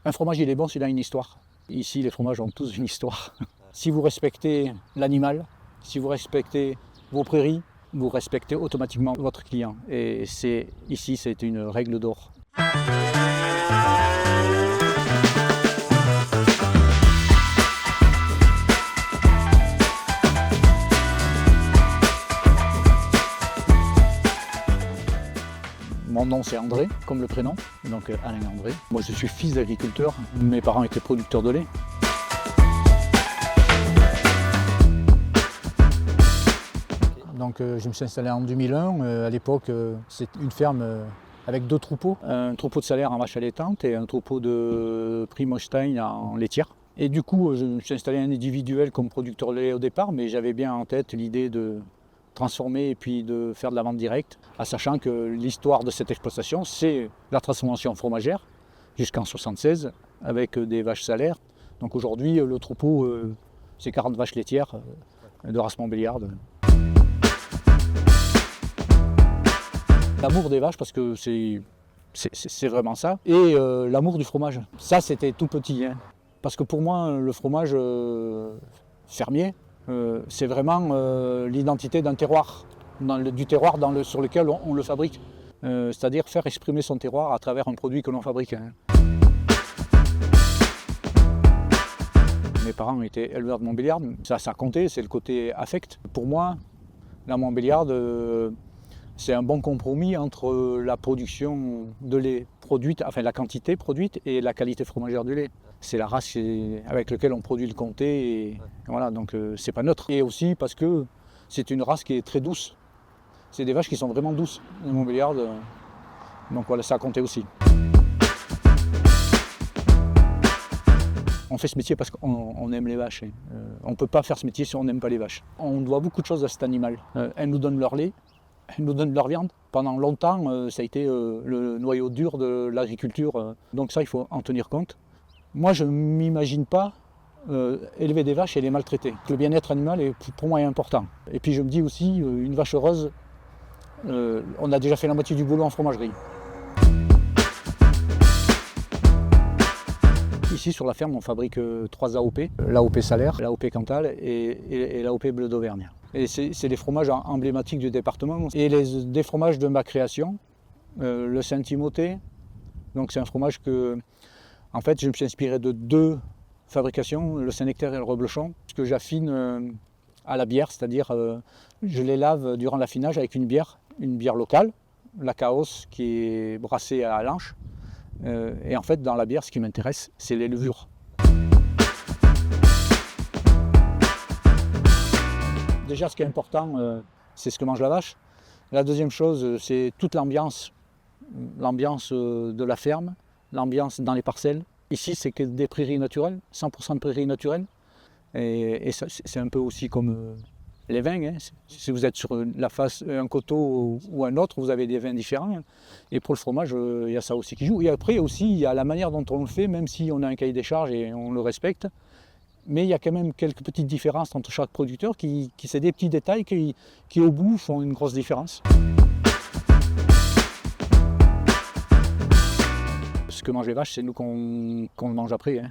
Un fromage, il est bon s'il a une histoire. Ici, les fromages ont tous une histoire. Si vous respectez l'animal, si vous respectez vos prairies, vous respectez automatiquement votre client. Et ici, c'est une règle d'or. Mon nom c'est André, comme le prénom, donc Alain André. Moi je suis fils d'agriculteur, mes parents étaient producteurs de lait. Donc je me suis installé en 2001, à l'époque c'est une ferme avec 2 troupeaux. Un troupeau de salaire en vache allaitante et un troupeau de Prime Holstein en laitière. Et du coup je me suis installé en individuel comme producteur de lait au départ, mais j'avais bien en tête l'idée de transformer et puis de faire de la vente directe, en sachant que l'histoire de cette exploitation, c'est la transformation fromagère jusqu'en 1976 avec des vaches salaires. Donc aujourd'hui, le troupeau, c'est 40 vaches laitières de race Montbéliarde. L'amour des vaches, parce que c'est vraiment ça, et l'amour du fromage. Ça, c'était tout petit, hein. Parce que pour moi, le fromage fermier, c'est vraiment l'identité d'un terroir, du terroir sur lequel on le fabrique. C'est-à-dire faire exprimer son terroir à travers un produit que l'on fabrique. Hein. Mes parents étaient éleveurs de Montbéliarde, ça comptait, c'est le côté affect. Pour moi, la Montbéliarde, c'est un bon compromis entre la production de lait produite, enfin la quantité produite et la qualité fromagère du lait. C'est la race avec laquelle on produit le comté, et voilà, donc c'est pas neutre. Et aussi parce que c'est une race qui est très douce. C'est des vaches qui sont vraiment douces, les Montbéliardes. Donc voilà, ça a compté aussi. On fait ce métier parce qu'on aime les vaches. On ne peut pas faire ce métier si on n'aime pas les vaches. On doit beaucoup de choses à cet animal. Elles nous donnent leur lait, elles nous donnent leur viande. Pendant longtemps, ça a été le noyau dur de l'agriculture. Donc ça, il faut en tenir compte. Moi, je ne m'imagine pas élever des vaches et les maltraiter. Le bien-être animal, pour moi, est important. Et puis je me dis aussi, une vache heureuse, on a déjà fait la moitié du boulot en fromagerie. Ici, sur la ferme, on fabrique 3 AOP. L'AOP Salaire, l'AOP Cantal et l'AOP Bleu d'Auvergne. Et c'est les fromages emblématiques du département. Et des fromages de ma création, le Saint-Timothée, donc c'est un fromage que... En fait, je me suis inspiré de 2 fabrications, le Saint-Nectaire et le Reblochon, que j'affine à la bière, c'est-à-dire je les lave durant l'affinage avec une bière locale, la Chaos, qui est brassée à l'anche. Et en fait, dans la bière, ce qui m'intéresse, c'est les levures. Déjà, ce qui est important, c'est ce que mange la vache. La deuxième chose, c'est toute l'ambiance de la ferme, l'ambiance dans les parcelles. Ici, c'est que des prairies naturelles, 100% de prairies naturelles. Et ça, c'est un peu aussi comme les vins. Hein. Si vous êtes sur la face, un coteau ou un autre, vous avez des vins différents. Et pour le fromage, il y a ça aussi qui joue. Et après aussi, il y a la manière dont on le fait, même si on a un cahier des charges et on le respecte. Mais il y a quand même quelques petites différences entre chaque producteur, c'est des petits détails qui au bout font une grosse différence. Ce que mangent les vaches, c'est nous qu'on le mange après. Hein.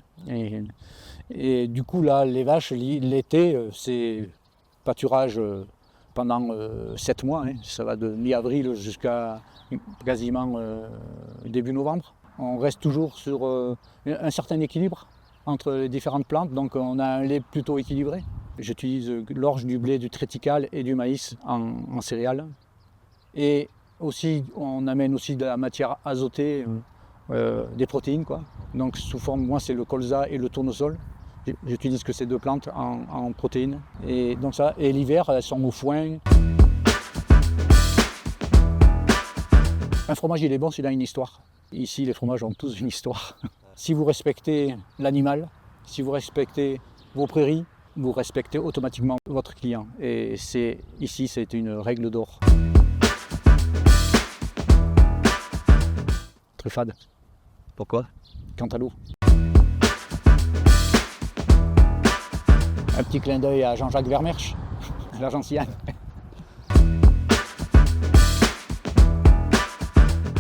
Et du coup, là, les vaches, l'été, c'est pâturage pendant 7 mois. Hein. Ça va de mi-avril jusqu'à quasiment début novembre. On reste toujours sur un certain équilibre entre les différentes plantes, donc on a un lait plutôt équilibré. J'utilise l'orge, du blé, du triticale et du maïs en céréales. Et aussi, on amène aussi de la matière azotée, des protéines, quoi. Donc sous forme, moi c'est le colza et le tournesol. J'utilise que ces 2 plantes en protéines. Et donc ça, et l'hiver, elles sont au foin. Un fromage, il est bon s'il a une histoire. Ici, les fromages ont tous une histoire. Si vous respectez l'animal, si vous respectez vos prairies, vous respectez automatiquement votre client. Et ici, c'est une règle d'or. Truffade. Pourquoi? Cantalou. Un petit clin d'œil à Jean-Jacques Vermersch, la gentiane.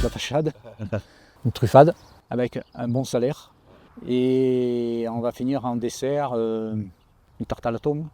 La fachade, une truffade avec un bon salaire Et on va finir en dessert une tarte à la tome.